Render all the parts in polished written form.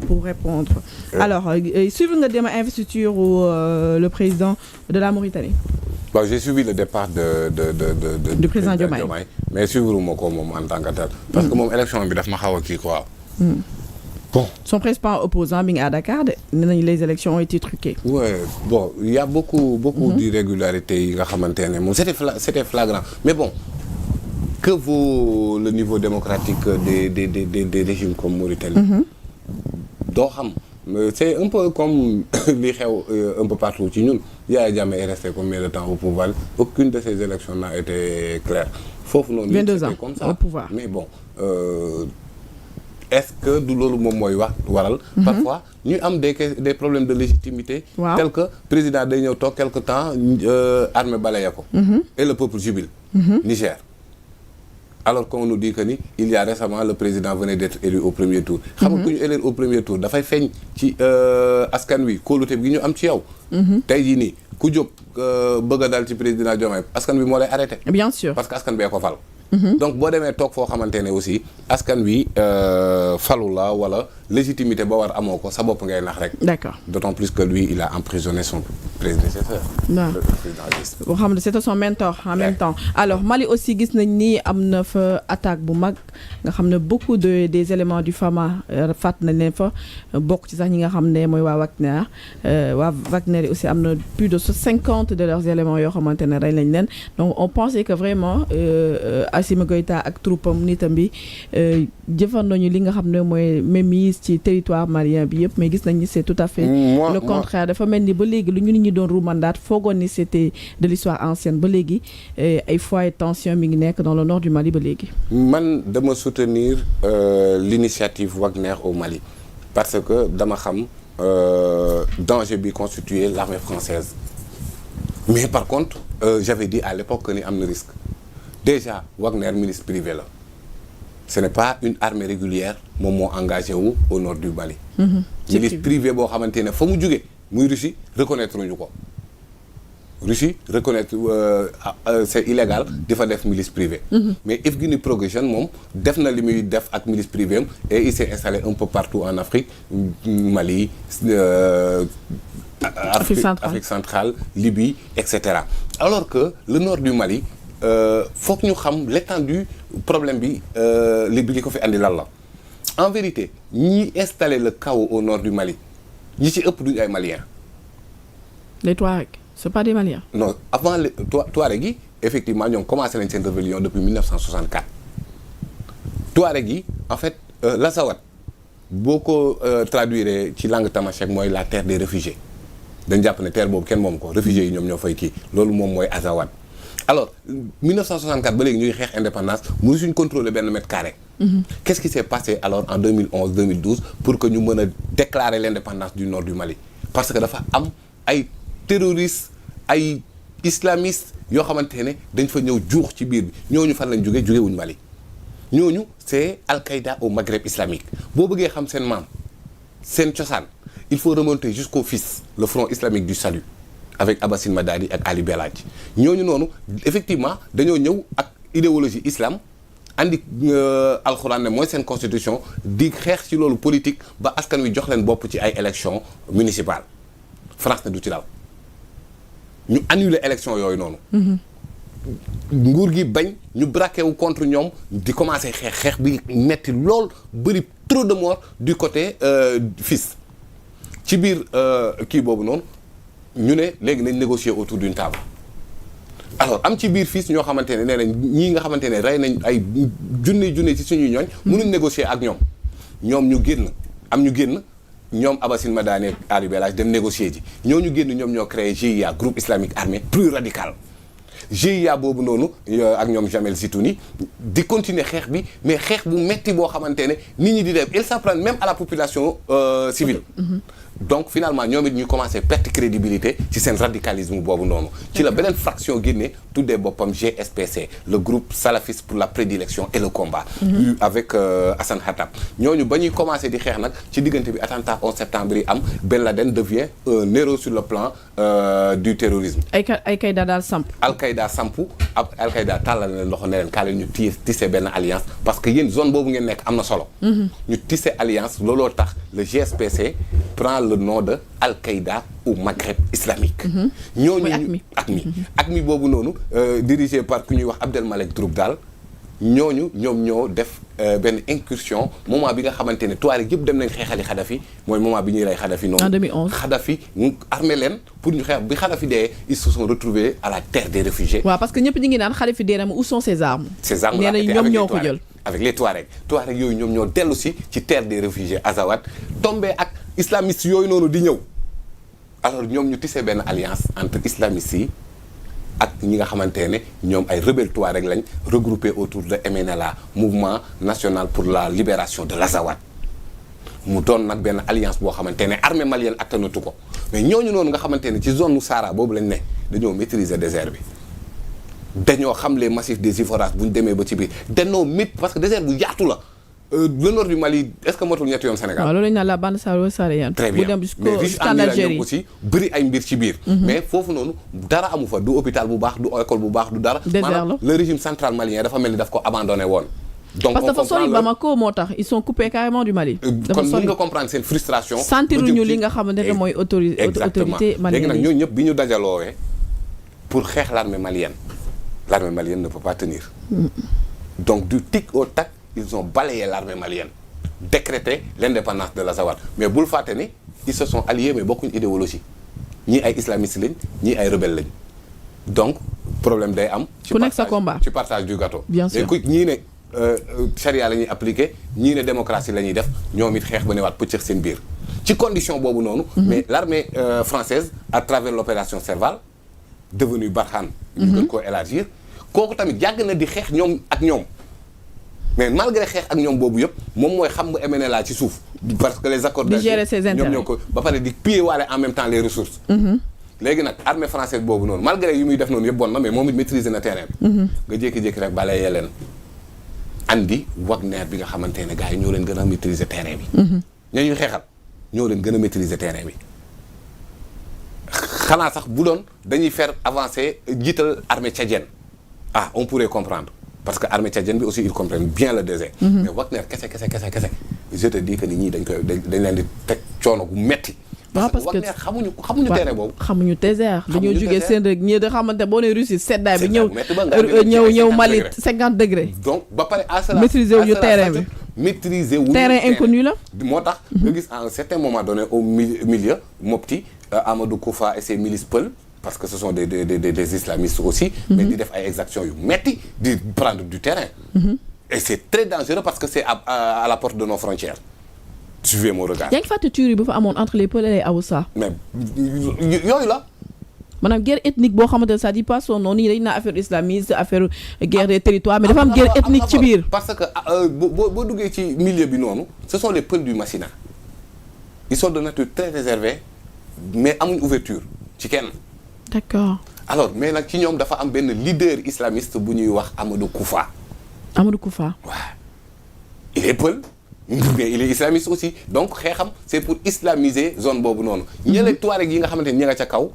pour répondre. Alors suivre nga dem investiture le président de la Mauritanie. Bon, j'ai suivi le départ du président Diomaye, mais suivre ma ko moom en tant que tel. Parce que moom élection bi daf ma xaw a kii quoi. Bon. Son principal opposant mi ngi à Dakar de nee nañu les élections ont été truquées. Ouais, bon, il y a beaucoup d'irrégularités yi nga xamante ne moom c'était flagrant. Mais bon, que vaut le niveau démocratique des régimes comme Mauritanie? Doo xam. C'est un peu comme li xew un peu partout ci ñun. Yaya Jammeh est resté combien de temps au pouvoir? Aucune de ces élections n'a été claire. Foofu noonu 22 ans comme ça. Au pouvoir. Mais bon, est-ce que du loolu moom mooy waral parfois ñu am des problèmes de légitimité tels que président day ñëw toog quelque temps armée balaye ko et le peuple jubile Niger. Alors qu'on nous dit que ni il y a récemment le président venait d'être élu au premier tour. Xam nga ku ñu élire au premier tour dafay feeñ ci askan wi kóolute bi ñu am ci yow. Tey jii nii ku jóg bëgg a dal ci président Diomaye askan wi moo lay arrêté. Bien sûr. Parce que askan bee ko fal. Donc boo demee toog foo xamante ne aussi askan wi falu la wala légitimité ba war amoo ko sa bopp ngay nax rek. D'accord. D'autant plus que lui il a emprisonné son prédécesseur. Le président boo xam ne c'était son mentor en même temps. Alors Mali aussi gis nañ ni am na fa attaque bu mag nga xam ne beaucoup des éléments du FAMA faat nañ leen fa bokk ci sax ñi nga xam ne mooy waa Wagner Wagner aussi am na plus de 50 de leurs éléments yoo xamante ne rey nañ leen donc on pensait que vraiment Assimi Goïta ak troupam nitam bi jëfan nañu li nga xam ne mooy mainmise ci territoire malien bi yëpp mais gis nañ ni c'est tout à fait le contraire dafa mel ni ba léegi lu ñu nit ñi doon ruumandaat foogoon ni c'était de l'histoire ancienne ba léegi ay foyer de tension mi ngi nekk dans le nord du Mali ba léegi. Man dama soutenir l'initiative Wagner au Mali parce que dama xam danger bi constitué l'armée française mais par contre j'avais dit à l'époque que ni am na risque déjà Wagner milice privée la ce n'est pas une armée régulière moom moo engagé wu au nord du Mali. Milice privée boo xamante ne fa mu jóge muy Russie reconnaître ñu ko Russie reconnaître c'est illégal di fa def milice privée. Mais Yevgeny Prigojine moom def na li muy def ak milice privée am et il s'est installé un peu partout en Afrique Mali Afrique centrale Libye etc. Alors que le nord du Mali foog ñu xam l'étendue problème bi li ko fi andi lan la en vérité ñi installé le chaos au nord du Mali ñi ci ëpp duñu ay Maliens. Les Touaregs c'est pas des Maliens. Non avant les Touaregs yi effectivement ñoom commencé nañ seen rébellion depuis 1964 Touaregs yi en fait l'Azawad boo ko traduire ci langue tamashek mooy la terre des réfugiés dañ jàpp ne terre boobu kenn moom ko réfugiés yi ñoom ñoo fay kii loolu moom mooy Azawad. Alors 1964 ba léegi ñuy xeex indépendance mënu suñ contrôler benn mètre carré. Qu'est-ce qui s'est passé alors en 2011-2012 pour que ñu mën a déclarer l'indépendance du nord du Mali parce que dafa am ay terroristes ay islamistes yoo xamante ne dañ fa ñëw juux ci biir bi ñooñu fan lañ jóge wuñu Mali ñooñu c'est Al-Qaïda au Maghreb islamique boo bëggee xam seen maam seen cosaan il faut remonter jusqu'au FIS le Front islamique du salut avec Abassine Madani ak Ali Belhadji ñooñu noonu effectivement dañoo ñëw ak idéologie islam andi alxuraan ne mooy seen constitution di xeex ci loolu politique ba askan wi jox leen bopp ci ay élections municipales France ne du ci dal ñu annuler élections yooyu noonu. nguur gi bañ ñu braqué wu contre ñoom di commencer xeex bi metti lool bëri trop de morts du côté FIS ci biir kii boobu noonu. ñu ne léegi nañ négocier autour d'une table alors am ci biir FIS ñoo xamante ne nee nañ ñii nga xamante ne rey nañ ay junne ci suñuy ñooñ mënuñ négocier ak ñoom ñu génn ñoom Abassine Madani ak Ali Belhadji dem négocier ji ñu génn ñoom ñoo créé GIA groupe islamique armé plus radical GIA boobu noonu ak ñoom Jamel Zitouni di continuer xeex bi mais xeex bu metti boo xamante ne nit ñi di def il s'en prend même à la population civile donc finalement ñoom it ñu commencé perte crédibilité ci seen radicalisme boobu noonu ci la beneen fraction génne tuddee boppam GSPC le groupe salafiste pour la prédilection et le combat avec Hassan Khattab ñooñu ba ñuy commencé di xeex nag ci diggante bi attentat 11 septembre yi am Ben Laden devient un héros sur le plan du terrorisme Al-Qaïda daal samp Al-Qaïda sampu ab Al-Qaïda tàllal leen loxo ne leen kaa leen ñu tissé benn alliance parce que yéen zone boobu ngeen nekk am na solo ñu tissé alliance looloo tax le GSPC prend le nom de Al-Qaïda au Maghreb islamique ñooñu AQMI boobu noonu dirigé par ku ñuy wax Abdelmalek Droukdal ñooñu ñoom ñoo def benn incursion moment bi nga xamante ne Touareg yëpp dem nañ xeexali Kadhafi mooy moment bi ñuy rey Kadhafi noonu en 2011 Kadhafi mu armé leen pour ñu xeex bi Kadhafi dee ils se sont retrouvés à la terre des réfugiés. waaw parce que ñëpp ñu ngi naan Kadhafi dee na où sont ses armes. Ces armes là nee nañ ñoom ñoo ko jël avec les Touaregs yooyu ñoom ñoo dellu si ci terre des réfugiés Azawad tombé ak islamistes yooyu noonu di ñëw alors ñoom ñu tissé benn alliance entre islamistes yi ak ñi nga xamante ne ñoom ay rebelles Touareg lañ regroupés autour de MNLA mouvement national pour la libération de l'Azawad mu doon nag benn alliance boo xamante ne armée malienne attanatu ko mais ñooñu noonu nga xamante ne ci zone nu Sahara boobu lañ ne dañoo maîtriser désert bi dañoo xam les massifs des Iforas bu ñu demee ba ci biir dañoo parce que désert bu yaatu la le nord du Mali est-ce que motul ñetti yoon Sénégal. waaw loolu la ñu naan la bande saharienne. très bien bu dem mais riche en uranium aussi bëri ay mbir ci biir. mais foofu noonu dara amu fa du hôpital bu baax du école bu baax du dara. maanaam le régime central malien dafa mel ni daf ko abandonné woon. donc parce que dafa sori Bamako moo tax ils sont coupés carrément du Mali. kon mën nga comprendre seen frustration. sentiruñu li nga xamante ne mooy autorité malienne. léegi nag ñooñu ñëpp bi ñu dajaloowee pour xeex l'armée malienne ne peut pas tenir. donc du tic au tac ils ont balayé l'armée malienne décrété l'indépendance de l'Azawad mais bul fàtte ni ils se sont alliés mais bokkuñ idéologie ñii ay islamistes lañ ñii ay rebelles lañ donc problème day am. ku nekk sa combat ci partage du gâteau. bien sûr mais ñii ne charia la ñuy appliquer ñii ne démocratie la ñuy def ñoom it xeex ba ne waat pëccëx seen biir ci condition boobu noonu. mais l'armée française à travers l'opération Serval devenue Barkhane. ñu gën koo élargir kooku tamit yàgg na di xeex ñoom ak ñoom. mais malgré xeex ak ñoom boobu yëpp moom mooy xam nga MNLA ci suuf parce que les accords d'Alger ñoom ñoo ko ba pare di piller waale en même temps les ressources léegi nag armée française boobu noonu malgré yu muy def noonu yëpp bon na mais moom it maîtriser na terrain bi nga jékki-jékki rek balayee leen andi Wagner bi nga xamante ne gars yi ñoo leen gën a maîtriser terrain bi ña ñuy xeexal ñoo leen gën a maîtriser terrain bi xanaa sax bu doon dañuy faire avancer jiital armée tchadienne on pourrait comprendre parce que armée tchadienne bi aussi ils comprennent bien le désert. mais Wagner kese je te dis que nit ñi dañ leen di teg coono gu metti. parce que Wagner xamuñu terrain boobu. xamuñu désert dañoo jógee seen rek ñii da xamante boo nee Russie seddaay bi ñëw Mali 50 degrés. donc ba pare à cela maîtriser wuñu terrain bi. maîtriser wuñu terrain inconnu la. moo tax nga gis à un certain moment donné au milieu Mopti Amadou Koufa et ses milices Peul. parce que ce sont des islamistes aussi. mais di def ay exactions yu metti di prendre du terrain. et c'est très dangereux parce que c'est à la porte de nos frontières. suivez mon regard. yaa ngi fàtte tuerie bu fa amoon entre les Peul et les Hausa. mais yooyu la. maanaam guerre ethnique boo xamante ne ça dit pas son nom nii dañu naan affaire islamiste affaire guerre des territoires mais dafa am guerre ethnique ci biir. parce que boo duggee ci milieu bi noonu ce sont les Peul du Massina. ils sont de nature très réservés mais amuñ ouverture ci kenn. d'accord alors mais nag ci ñoom dafa am benn leader islamiste bu ñuy wax Amadou Koufa. waaw il est Peul mais il est islamiste aussi donc xeexam c'est pour islamiser zone boobu noonu. ñeneen Touareg yi nga xamante ni ña nga ca kaw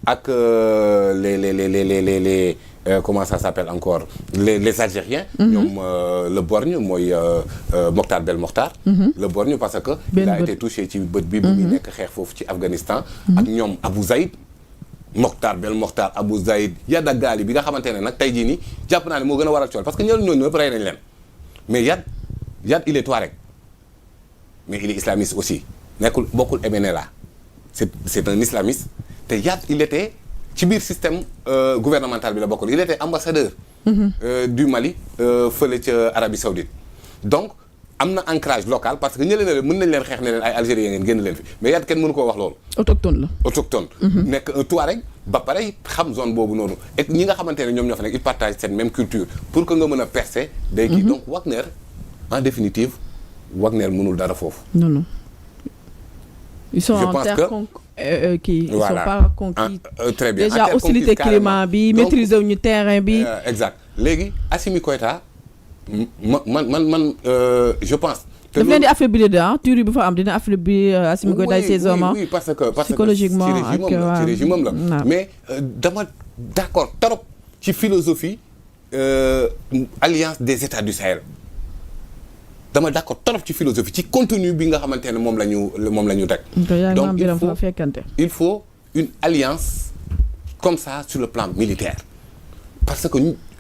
ak les comment ça s'appelle encore les Algériens. ñoom le borgne mooy Mokhtar Belmokhtar. le borgne parce que. il a été touché ci bët bi. bu muy nekk xeex foofu ci Afghanistan. ak ñoom Abou Zaïd. Mokhtar Belmokhtar Abou Zaïd Yad Gali bi nga xamante ne nag tey jii nii jàpp naa ne moo gën a waral cool parce que ñooñu ñëpp rey nañ leen mais Yad il est Touareg mais il est islamiste aussi bokkul MNLA c'est un islamiste te Yad il était ci biir système gouvernemental bi la bokkul il était ambassadeur du Mali fële ca Arabie Saoudite donc am na ancrage local parce que ñële ne leen mën nañ leen xeex ne leen ay Algériens ngeen génn leen fi mais Yad kenn mënu koo wax loolu. autochtone nekk un Touareg ba pare xam zone boobu noonu et ñi nga xamante ne ñoom ñoo fa nekk ils partagent cette même culture pour que nga mën a percer. day kii donc Wagner en définitive Wagner mënul dara foofu. non ils sont je en pense terre ils voilà. sont pas conquis. Très bien. Déjà hostilité climat bi Donc, maîtriser wuñu terrain bi. exact léegi Assimi Goïta man je pense. daf leen di affaiblir tuerie bi fa am dina affaiblir Assimi Goïta et ses hommes. oui parce que psychologiquement ci régime am la mais dama d'accord trop ci philosophie alliance des États du Sahel. dama d'accord trop ci philosophie ci contenu bi nga xamante ne moom la ñu teg. Donc il faut une alliance comme ça sur le plan militaire parce que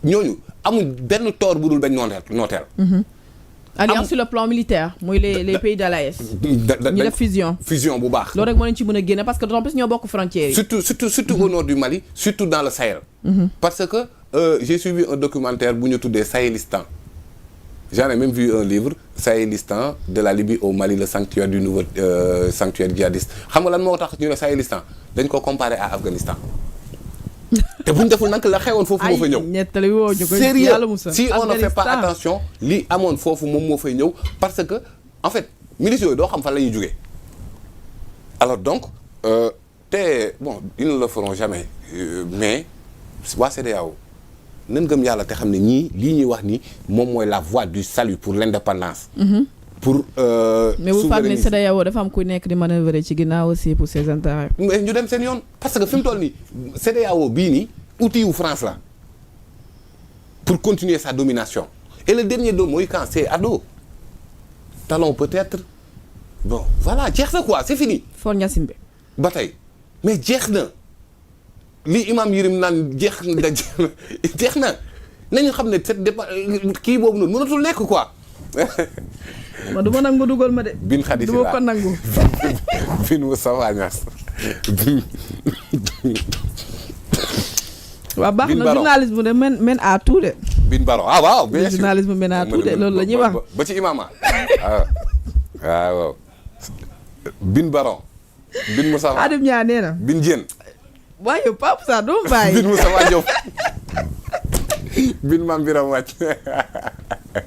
ñooñu amul benn tort bu dul bañ nooteel. alliance sur le plan militaire mooy les pays de l'AES. ñu def fusion bu baax. loolu rek moo leen ci mën a génne parce que en plus ñoo bokk frontières yi. surtout au nord du Mali surtout dans le Sahel. parce que j'ai suivi un documentaire bu ñu tuddee Sahélistan. J'en ai même vu un livre Sahélistan de la Libye au Mali le sanctuaire du nouveau sanctuaire djihadiste xam nga lan moo tax ñu ne Sahélistan dañ ko comparé à Afghanistan te bu ñu deful nag la xewoon foofu moo fa ñëw. sérieux si on ne fait pas attention li amoon foofu moom moo fay ñëw parce que en fait milices yooyu doo xam fan la ñuy jógee alors donc te bon ils ne le feront jamais mais waa CEDEAO nan gëm yàlla te xam ne ñii lii ñuy wax ni moom mooy la voie du salut pour l'indépendance. pour mais bu fàttali ne CEDEAO dafa am ku nekk di manœuvrer ci ginnaaw aussi pour ses intérêts. mais ñu dem seen yoon parce que fi mu toll nii CEDEAO bii nii outil wu France la pour continuer sa domination et le dernier mot mooy quand c'est ado talon peut-être bon voilà jeex na quoi c'est fini. For Gnassingbé ba tey mais jeex na. li imam Yirim naan jeex na nañu xam ne cette kii boobu noonu mënatul nekk quoi. ma du ma nangu dugal ma de. bin xadisi du ma ko nangu. bin Moustapha Niasse. waaw baax na journalisme de men à tout de. bin Baro waaw bien sûr journalisme men à tout de loolu la ñuy wax. ba ci imama waaw bin Baro. bin Moustapha Adim Niang nee na. bin Dieng. waaye Pape Sarr doo bàyyi. bin Moustapha Diop bin Mame Biram Wàcc